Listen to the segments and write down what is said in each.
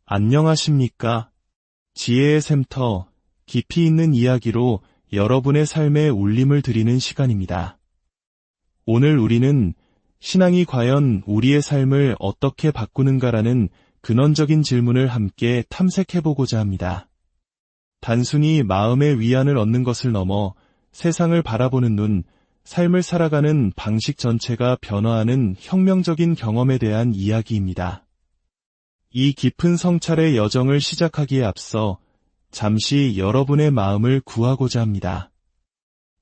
안녕하십니까? 지혜의 샘터, 깊이 있는 이야기로 여러분의 삶에 울림을 드리는 시간입니다. 오늘 우리는 신앙이 과연 우리의 삶을 어떻게 바꾸는가라는 근원적인 질문을 함께 탐색해보고자 합니다. 단순히 마음의 위안을 얻는 것을 넘어 세상을 바라보는 눈, 삶을 살아가는 방식 전체가 변화하는 혁명적인 경험에 대한 이야기입니다. 이 깊은 성찰의 여정을 시작하기에 앞서 잠시 여러분의 마음을 구하고자 합니다.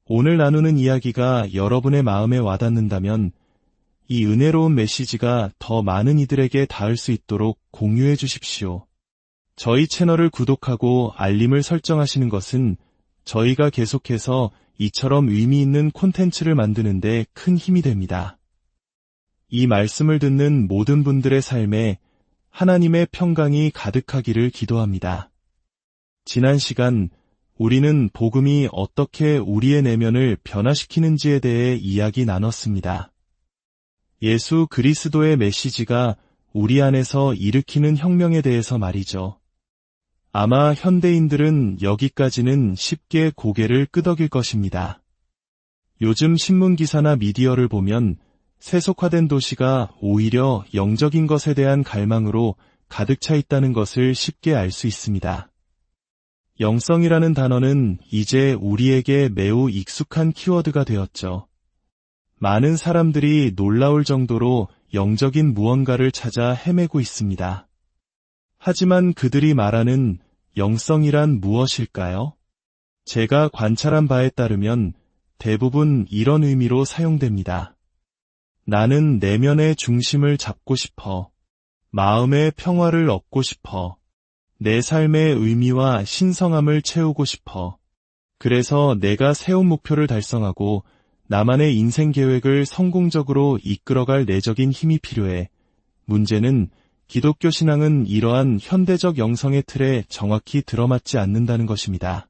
오늘 나누는 이야기가 여러분의 마음에 와닿는다면 이 은혜로운 메시지가 더 많은 이들에게 닿을 수 있도록 공유해 주십시오. 저희 채널을 구독하고 알림을 설정하시는 것은 저희가 계속해서 이처럼 의미 있는 콘텐츠를 만드는 데 큰 힘이 됩니다. 이 말씀을 듣는 모든 분들의 삶에 하나님의 평강이 가득하기를 기도합니다. 지난 시간 우리는 복음이 어떻게 우리의 내면을 변화시키는지에 대해 이야기 나눴습니다. 예수 그리스도의 메시지가 우리 안에서 일으키는 혁명에 대해서 말이죠. 아마 현대인들은 여기까지는 쉽게 고개를 끄덕일 것입니다. 요즘 신문기사나 미디어를 보면 세속화된 도시가 오히려 영적인 것에 대한 갈망으로 가득 차 있다는 것을 쉽게 알 수 있습니다. 영성이라는 단어는 이제 우리에게 매우 익숙한 키워드가 되었죠. 많은 사람들이 놀라울 정도로 영적인 무언가를 찾아 헤매고 있습니다. 하지만 그들이 말하는 영성이란 무엇일까요? 제가 관찰한 바에 따르면 대부분 이런 의미로 사용됩니다. 나는 내면의 중심을 잡고 싶어. 마음의 평화를 얻고 싶어. 내 삶의 의미와 신성함을 채우고 싶어. 그래서 내가 세운 목표를 달성하고 나만의 인생 계획을 성공적으로 이끌어갈 내적인 힘이 필요해. 문제는 기독교 신앙은 이러한 현대적 영성의 틀에 정확히 들어맞지 않는다는 것입니다.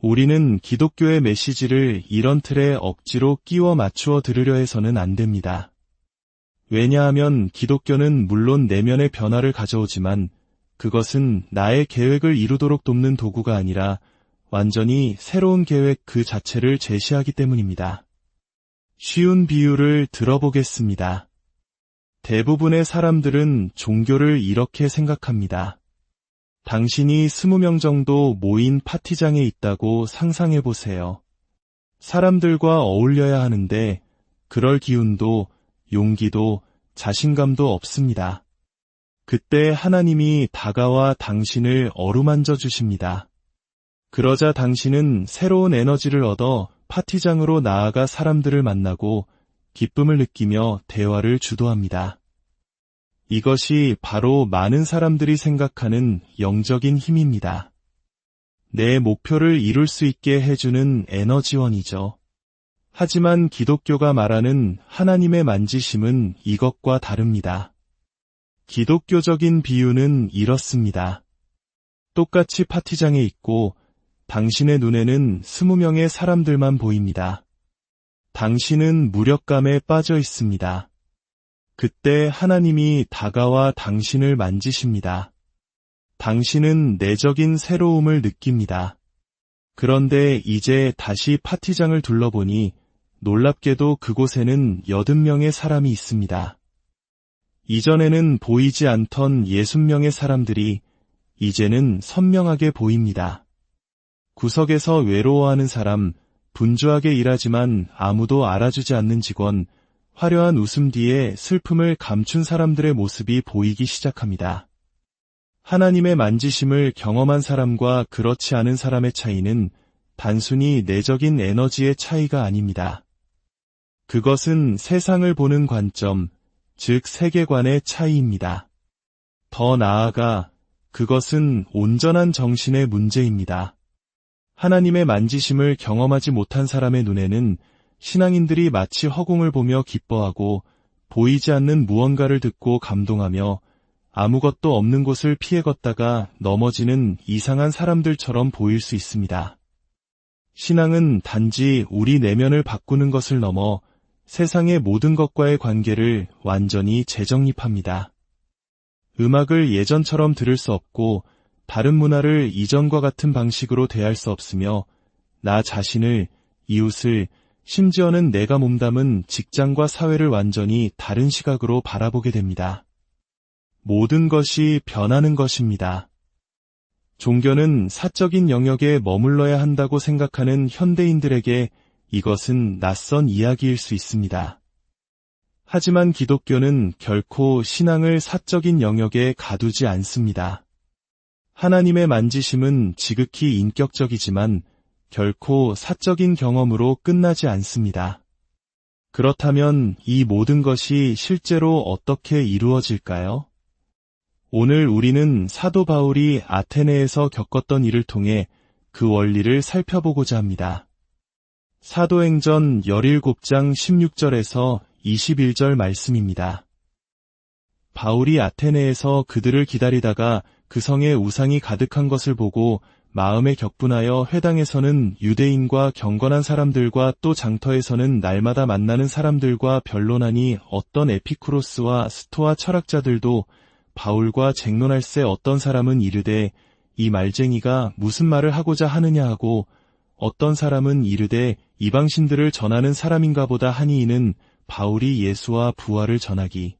우리는 기독교의 메시지를 이런 틀에 억지로 끼워 맞추어 들으려 해서는 안 됩니다. 왜냐하면 기독교는 물론 내면의 변화를 가져오지만 그것은 나의 계획을 이루도록 돕는 도구가 아니라 완전히 새로운 계획 그 자체를 제시하기 때문입니다. 쉬운 비유를 들어보겠습니다. 대부분의 사람들은 종교를 이렇게 생각합니다. 당신이 20명 정도 모인 파티장에 있다고 상상해보세요. 사람들과 어울려야 하는데 그럴 기운도 용기도 자신감도 없습니다. 그때 하나님이 다가와 당신을 어루만져 주십니다. 그러자 당신은 새로운 에너지를 얻어 파티장으로 나아가 사람들을 만나고 기쁨을 느끼며 대화를 주도합니다. 이것이 바로 많은 사람들이 생각하는 영적인 힘입니다. 내 목표를 이룰 수 있게 해주는 에너지원이죠. 하지만 기독교가 말하는 하나님의 만지심은 이것과 다릅니다. 기독교적인 비유는 이렇습니다. 똑같이 파티장에 있고 당신의 눈에는 20명의 사람들만 보입니다. 당신은 무력감에 빠져 있습니다. 그때 하나님이 다가와 당신을 만지십니다. 당신은 내적인 새로움을 느낍니다. 그런데 이제 다시 파티장을 둘러보니 놀랍게도 그곳에는 80명의 사람이 있습니다. 이전에는 보이지 않던 60명의 사람들이 이제는 선명하게 보입니다. 구석에서 외로워하는 사람, 분주하게 일하지만 아무도 알아주지 않는 직원, 화려한 웃음 뒤에 슬픔을 감춘 사람들의 모습이 보이기 시작합니다. 하나님의 만지심을 경험한 사람과 그렇지 않은 사람의 차이는 단순히 내적인 에너지의 차이가 아닙니다. 그것은 세상을 보는 관점, 즉 세계관의 차이입니다. 더 나아가 그것은 온전한 정신의 문제입니다. 하나님의 만지심을 경험하지 못한 사람의 눈에는 신앙인들이 마치 허공을 보며 기뻐하고 보이지 않는 무언가를 듣고 감동하며 아무것도 없는 곳을 피해 걷다가 넘어지는 이상한 사람들처럼 보일 수 있습니다. 신앙은 단지 우리 내면을 바꾸는 것을 넘어 세상의 모든 것과의 관계를 완전히 재정립합니다. 음악을 예전처럼 들을 수 없고 다른 문화를 이전과 같은 방식으로 대할 수 없으며 나 자신을, 이웃을, 심지어는 내가 몸담은 직장과 사회를 완전히 다른 시각으로 바라보게 됩니다. 모든 것이 변하는 것입니다. 종교는 사적인 영역에 머물러야 한다고 생각하는 현대인들에게 이것은 낯선 이야기일 수 있습니다. 하지만 기독교는 결코 신앙을 사적인 영역에 가두지 않습니다. 하나님의 만지심은 지극히 인격적이지만 결코 사적인 경험으로 끝나지 않습니다. 그렇다면 이 모든 것이 실제로 어떻게 이루어질까요? 오늘 우리는 사도 바울이 아테네에서 겪었던 일을 통해 그 원리를 살펴보고자 합니다. 사도행전 17장 16절에서 21절 말씀입니다. 바울이 아테네에서 그들을 기다리다가 그 성에 우상이 가득한 것을 보고 마음에 격분하여 회당에서는 유대인과 경건한 사람들과 또 장터에서는 날마다 만나는 사람들과 변론하니 어떤 에피쿠로스와 스토아 철학자들도 바울과 쟁론할새 어떤 사람은 이르되 이 말쟁이가 무슨 말을 하고자 하느냐 하고 어떤 사람은 이르되 이방신들을 전하는 사람인가 보다 하니 이는 바울이 예수와 부활을 전하기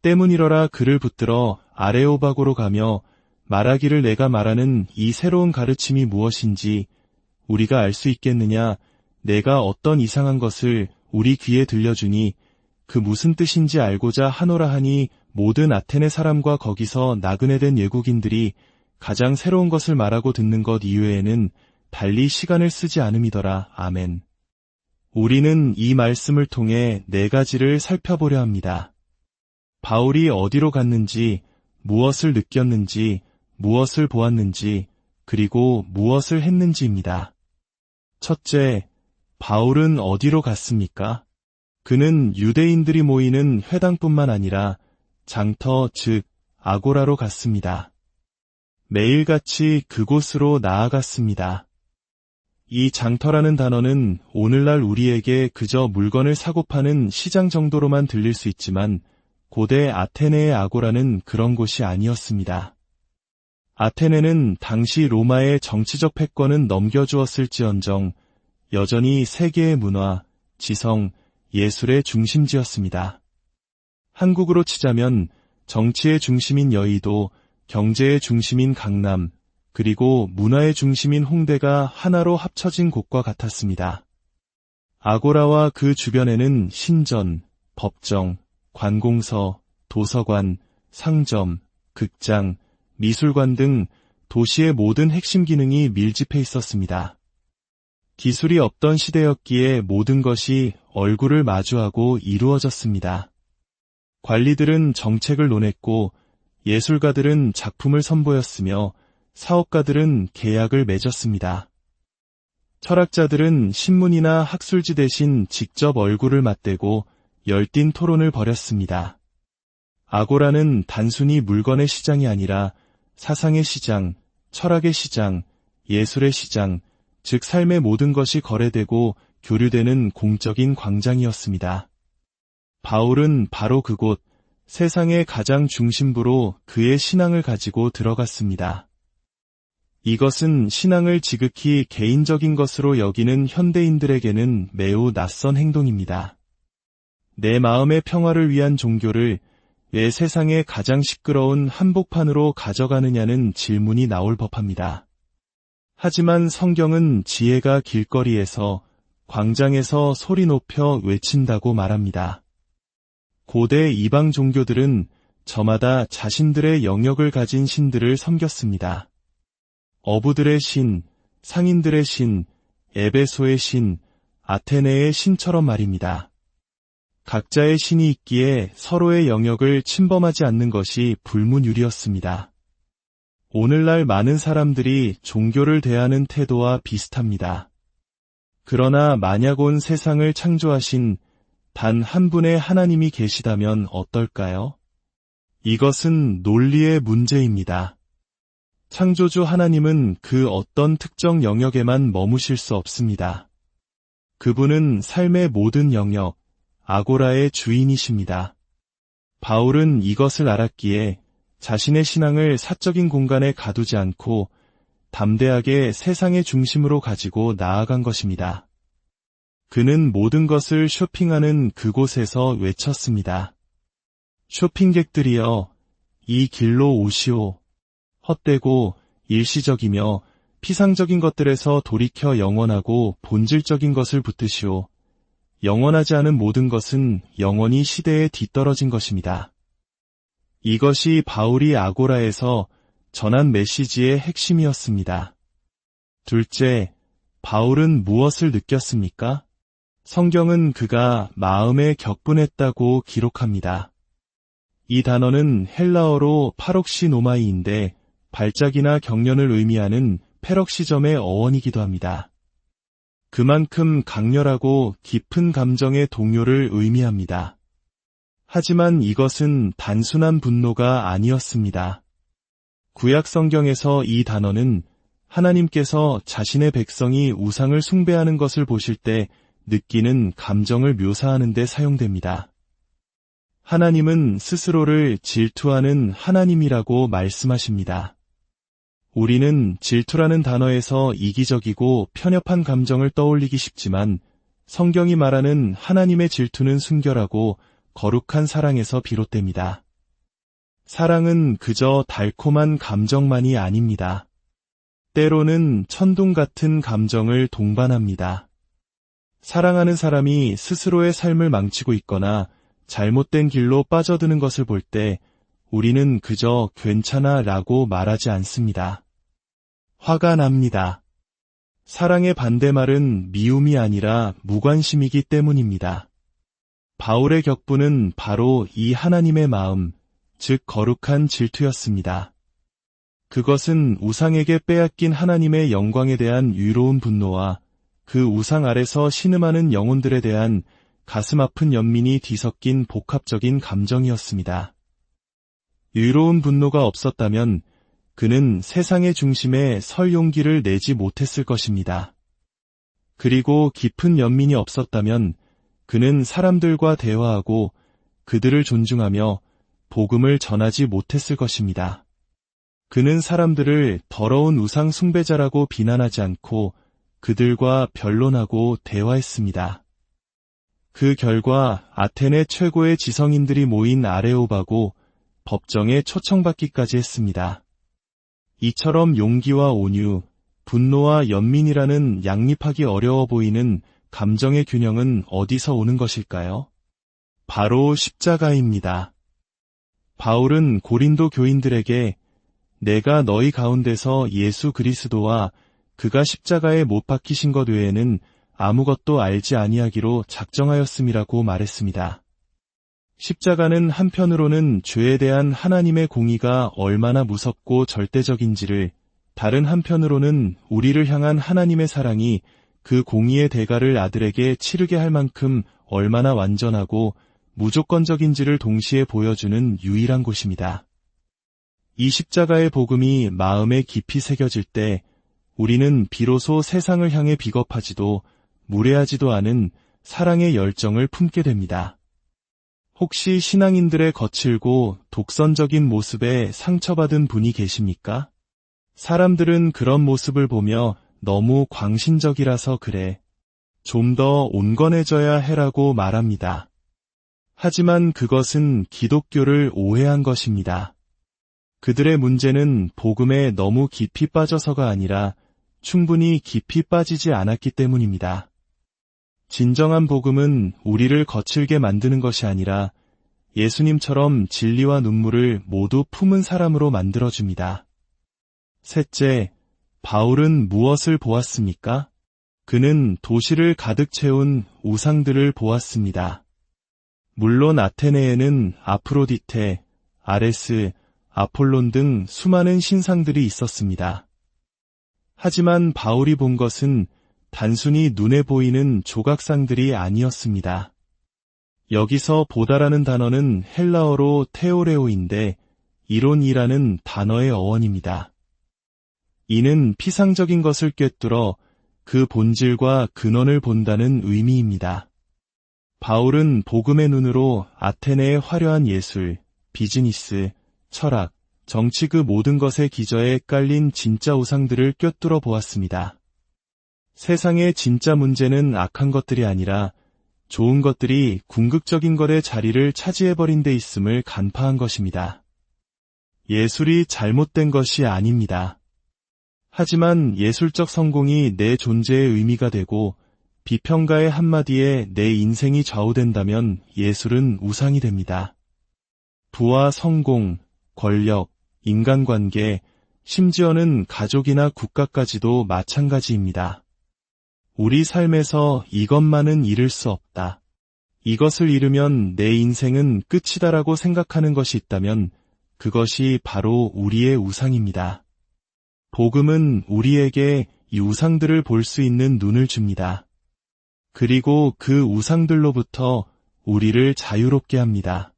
때문이러라. 그를 붙들어 아레오바고로 가며 말하기를 내가 말하는 이 새로운 가르침이 무엇인지 우리가 알 수 있겠느냐. 내가 어떤 이상한 것을 우리 귀에 들려주니 그 무슨 뜻인지 알고자 하노라 하니 모든 아테네 사람과 거기서 나그네된 외국인들이 가장 새로운 것을 말하고 듣는 것 이외에는 달리 시간을 쓰지 않음이더라. 아멘. 우리는 이 말씀을 통해 네 가지를 살펴보려 합니다. 바울이 어디로 갔는지, 무엇을 느꼈는지, 무엇을 보았는지, 그리고 무엇을 했는지입니다. 첫째, 바울은 어디로 갔습니까? 그는 유대인들이 모이는 회당뿐만 아니라 장터 즉 아고라로 갔습니다. 매일같이 그곳으로 나아갔습니다. 이 장터라는 단어는 오늘날 우리에게 그저 물건을 사고 파는 시장 정도로만 들릴 수 있지만 고대 아테네의 아고라는 그런 곳이 아니었습니다. 아테네는 당시 로마의 정치적 패권은 넘겨주었을지언정 여전히 세계의 문화, 지성, 예술의 중심지였습니다. 한국으로 치자면 정치의 중심인 여의도, 경제의 중심인 강남, 그리고 문화의 중심인 홍대가 하나로 합쳐진 곳과 같았습니다. 아고라와 그 주변에는 신전, 법정, 관공서, 도서관, 상점, 극장, 미술관 등 도시의 모든 핵심 기능이 밀집해 있었습니다. 기술이 없던 시대였기에 모든 것이 얼굴을 마주하고 이루어졌습니다. 관리들은 정책을 논했고 예술가들은 작품을 선보였으며 사업가들은 계약을 맺었습니다. 철학자들은 신문이나 학술지 대신 직접 얼굴을 맞대고 열띤 토론을 벌였습니다. 아고라는 단순히 물건의 시장이 아니라 사상의 시장, 철학의 시장, 예술의 시장, 즉 삶의 모든 것이 거래되고 교류되는 공적인 광장이었습니다. 바울은 바로 그곳, 세상의 가장 중심부로 그의 신앙을 가지고 들어갔습니다. 이것은 신앙을 지극히 개인적인 것으로 여기는 현대인들에게는 매우 낯선 행동입니다. 내 마음의 평화를 위한 종교를 왜 세상의 가장 시끄러운 한복판으로 가져가느냐는 질문이 나올 법합니다. 하지만 성경은 지혜가 길거리에서, 광장에서 소리 높여 외친다고 말합니다. 고대 이방 종교들은 저마다 자신들의 영역을 가진 신들을 섬겼습니다. 어부들의 신, 상인들의 신, 에베소의 신, 아테네의 신처럼 말입니다. 각자의 신이 있기에 서로의 영역을 침범하지 않는 것이 불문율이었습니다. 오늘날 많은 사람들이 종교를 대하는 태도와 비슷합니다. 그러나 만약 온 세상을 창조하신 단 한 분의 하나님이 계시다면 어떨까요? 이것은 논리의 문제입니다. 창조주 하나님은 그 어떤 특정 영역에만 머무실 수 없습니다. 그분은 삶의 모든 영역, 아고라의 주인이십니다. 바울은 이것을 알았기에 자신의 신앙을 사적인 공간에 가두지 않고 담대하게 세상의 중심으로 가지고 나아간 것입니다. 그는 모든 것을 쇼핑하는 그곳에서 외쳤습니다. 쇼핑객들이여, 이 길로 오시오. 헛되고 일시적이며 피상적인 것들에서 돌이켜 영원하고 본질적인 것을 붙드시오. 영원하지 않은 모든 것은 영원히 시대에 뒤떨어진 것입니다. 이것이 바울이 아고라에서 전한 메시지의 핵심이었습니다. 둘째, 바울은 무엇을 느꼈습니까? 성경은 그가 마음에 격분했다고 기록합니다. 이 단어는 헬라어로 파록시노마이인데 발작이나 경련을 의미하는 페럭시점의 어원이기도 합니다. 그만큼 강렬하고 깊은 감정의 동요를 의미합니다. 하지만 이것은 단순한 분노가 아니었습니다. 구약 성경에서 이 단어는 하나님께서 자신의 백성이 우상을 숭배하는 것을 보실 때 느끼는 감정을 묘사하는 데 사용됩니다. 하나님은 스스로를 질투하는 하나님이라고 말씀하십니다. 우리는 질투라는 단어에서 이기적이고 편협한 감정을 떠올리기 쉽지만 성경이 말하는 하나님의 질투는 순결하고 거룩한 사랑에서 비롯됩니다. 사랑은 그저 달콤한 감정만이 아닙니다. 때로는 천둥 같은 감정을 동반합니다. 사랑하는 사람이 스스로의 삶을 망치고 있거나 잘못된 길로 빠져드는 것을 볼 때 우리는 그저 괜찮아 라고 말하지 않습니다. 화가 납니다. 사랑의 반대말은 미움이 아니라 무관심이기 때문입니다. 바울의 격분은 바로 이 하나님의 마음, 즉 거룩한 질투였습니다. 그것은 우상에게 빼앗긴 하나님의 영광에 대한 유로운 분노와 그 우상 아래서 신음하는 영혼들에 대한 가슴 아픈 연민이 뒤섞인 복합적인 감정이었습니다. 유로운 분노가 없었다면 그는 세상의 중심에 설 용기를 내지 못했을 것입니다. 그리고 깊은 연민이 없었다면 그는 사람들과 대화하고 그들을 존중하며 복음을 전하지 못했을 것입니다. 그는 사람들을 더러운 우상 숭배자라고 비난하지 않고 그들과 변론하고 대화했습니다. 그 결과 아테네 최고의 지성인들이 모인 아레오바고 법정에 초청받기까지 했습니다. 이처럼 용기와 온유, 분노와 연민이라는 양립하기 어려워 보이는 감정의 균형은 어디서 오는 것일까요? 바로 십자가입니다. 바울은 고린도 교인들에게 내가 너희 가운데서 예수 그리스도와 그가 십자가에 못 박히신 것 외에는 아무것도 알지 아니하기로 작정하였음이라고 말했습니다. 십자가는 한편으로는 죄에 대한 하나님의 공의가 얼마나 무섭고 절대적인지를, 다른 한편으로는 우리를 향한 하나님의 사랑이 그 공의의 대가를 아들에게 치르게 할 만큼 얼마나 완전하고 무조건적인지를 동시에 보여주는 유일한 곳입니다. 이 십자가의 복음이 마음에 깊이 새겨질 때 우리는 비로소 세상을 향해 비겁하지도 무례하지도 않은 사랑의 열정을 품게 됩니다. 혹시 신앙인들의 거칠고 독선적인 모습에 상처받은 분이 계십니까? 사람들은 그런 모습을 보며 너무 광신적이라서 그래. 좀 더 온건해져야 해라고 말합니다. 하지만 그것은 기독교를 오해한 것입니다. 그들의 문제는 복음에 너무 깊이 빠져서가 아니라 충분히 깊이 빠지지 않았기 때문입니다. 진정한 복음은 우리를 거칠게 만드는 것이 아니라 예수님처럼 진리와 눈물을 모두 품은 사람으로 만들어줍니다. 셋째, 바울은 무엇을 보았습니까? 그는 도시를 가득 채운 우상들을 보았습니다. 물론 아테네에는 아프로디테, 아레스, 아폴론 등 수많은 신상들이 있었습니다. 하지만 바울이 본 것은 단순히 눈에 보이는 조각상들이 아니었습니다. 여기서 보다라는 단어는 헬라어로 테오레오인데 이론이라는 단어의 어원입니다. 이는 피상적인 것을 꿰뚫어 그 본질과 근원을 본다는 의미입니다. 바울은 복음의 눈으로 아테네의 화려한 예술, 비즈니스, 철학, 정치 그 모든 것의 기저에 깔린 진짜 우상들을 꿰뚫어 보았습니다. 세상의 진짜 문제는 악한 것들이 아니라 좋은 것들이 궁극적인 것의 자리를 차지해버린 데 있음을 간파한 것입니다. 예술이 잘못된 것이 아닙니다. 하지만 예술적 성공이 내 존재의 의미가 되고 비평가의 한마디에 내 인생이 좌우된다면 예술은 우상이 됩니다. 부와 성공, 권력, 인간관계, 심지어는 가족이나 국가까지도 마찬가지입니다. 우리 삶에서 이것만은 잃을 수 없다. 이것을 잃으면 내 인생은 끝이다라고 생각하는 것이 있다면 그것이 바로 우리의 우상입니다. 복음은 우리에게 이 우상들을 볼 수 있는 눈을 줍니다. 그리고 그 우상들로부터 우리를 자유롭게 합니다.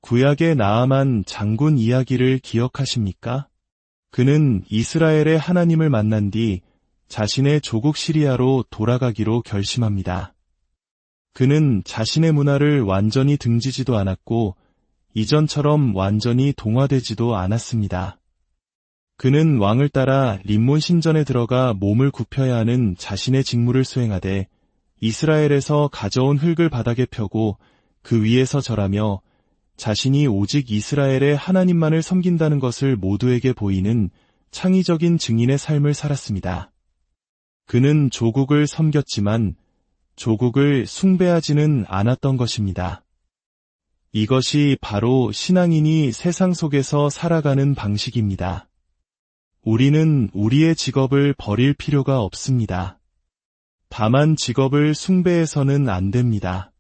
구약의 나아만 장군 이야기를 기억하십니까? 그는 이스라엘의 하나님을 만난 뒤 자신의 조국 시리아로 돌아가기로 결심합니다. 그는 자신의 문화를 완전히 등지지도 않았고 이전처럼 완전히 동화되지도 않았습니다. 그는 왕을 따라 림몬 신전에 들어가 몸을 굽혀야 하는 자신의 직무를 수행하되 이스라엘에서 가져온 흙을 바닥에 펴고 그 위에서 절하며 자신이 오직 이스라엘의 하나님만을 섬긴다는 것을 모두에게 보이는 창의적인 증인의 삶을 살았습니다. 그는 조국을 섬겼지만 조국을 숭배하지는 않았던 것입니다. 이것이 바로 신앙인이 세상 속에서 살아가는 방식입니다. 우리는 우리의 직업을 버릴 필요가 없습니다. 다만 직업을 숭배해서는 안 됩니다.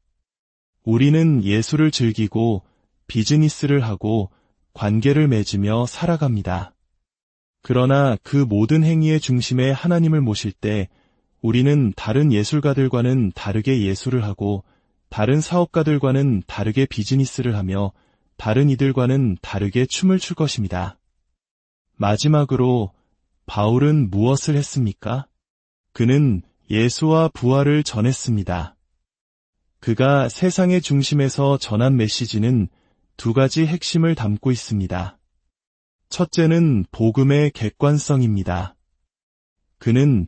우리는 예술을 즐기고 비즈니스를 하고 관계를 맺으며 살아갑니다. 그러나 그 모든 행위의 중심에 하나님을 모실 때 우리는 다른 예술가들과는 다르게 예술을 하고 다른 사업가들과는 다르게 비즈니스를 하며 다른 이들과는 다르게 춤을 출 것입니다. 마지막으로 바울은 무엇을 했습니까? 그는 예수와 부활을 전했습니다. 그가 세상의 중심에서 전한 메시지는 두 가지 핵심을 담고 있습니다. 첫째는 복음의 객관성입니다. 그는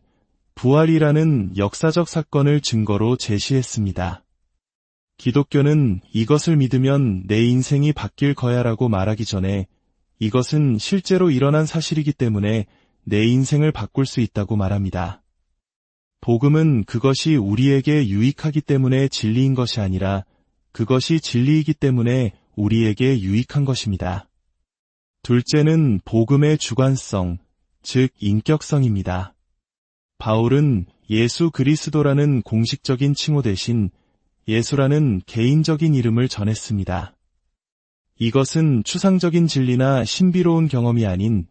부활이라는 역사적 사건을 증거로 제시했습니다. 기독교는 이것을 믿으면 내 인생이 바뀔 거야라고 말하기 전에 이것은 실제로 일어난 사실이기 때문에 내 인생을 바꿀 수 있다고 말합니다. 복음은 그것이 우리에게 유익하기 때문에 진리인 것이 아니라 그것이 진리이기 때문에 우리에게 유익한 것입니다. 둘째는 복음의 주관성, 즉 인격성입니다. 바울은 예수 그리스도라는 공식적인 칭호 대신 예수라는 개인적인 이름을 전했습니다. 이것은 추상적인 진리나 신비로운 경험이 아닌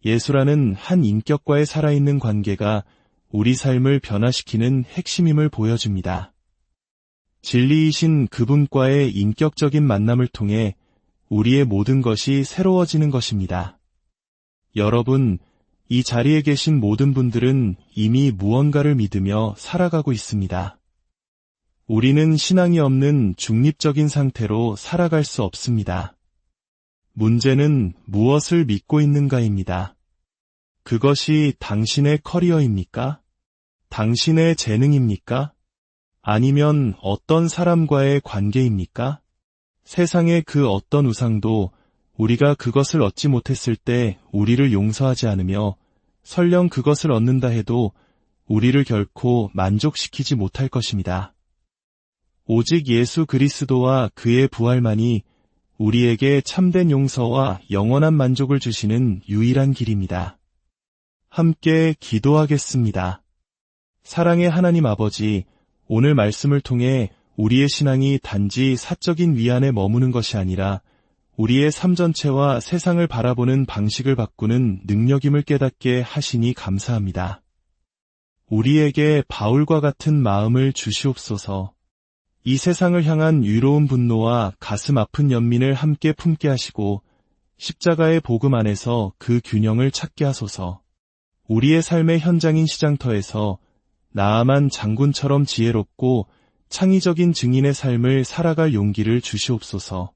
예수라는 한 인격과의 살아있는 관계가 우리 삶을 변화시키는 핵심임을 보여줍니다. 진리이신 그분과의 인격적인 만남을 통해 우리의 모든 것이 새로워지는 것입니다. 여러분, 이 자리에 계신 모든 분들은 이미 무언가를 믿으며 살아가고 있습니다. 우리는 신앙이 없는 중립적인 상태로 살아갈 수 없습니다. 문제는 무엇을 믿고 있는가입니다. 그것이 당신의 커리어입니까? 당신의 재능입니까? 아니면 어떤 사람과의 관계입니까? 세상의 그 어떤 우상도 우리가 그것을 얻지 못했을 때 우리를 용서하지 않으며 설령 그것을 얻는다 해도 우리를 결코 만족시키지 못할 것입니다. 오직 예수 그리스도와 그의 부활만이 우리에게 참된 용서와 영원한 만족을 주시는 유일한 길입니다. 함께 기도하겠습니다. 사랑의 하나님 아버지, 오늘 말씀을 통해 우리의 신앙이 단지 사적인 위안에 머무는 것이 아니라 우리의 삶 전체와 세상을 바라보는 방식을 바꾸는 능력임을 깨닫게 하시니 감사합니다. 우리에게 바울과 같은 마음을 주시옵소서. 이 세상을 향한 위로운 분노와 가슴 아픈 연민을 함께 품게 하시고 십자가의 복음 안에서 그 균형을 찾게 하소서. 우리의 삶의 현장인 시장터에서 나아만 장군처럼 지혜롭고 창의적인 증인의 삶을 살아갈 용기를 주시옵소서.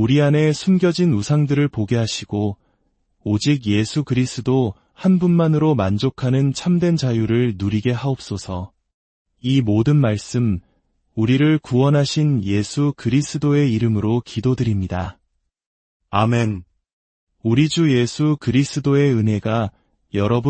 우리 안에 숨겨진 우상들을 보게 하시고 오직 예수 그리스도 한 분만으로 만족하는 참된 자유를 누리게 하옵소서. 이 모든 말씀 우리를 구원하신 예수 그리스도의 이름으로 기도드립니다. 아멘. 우리 주 예수 그리스도의 은혜가 여러분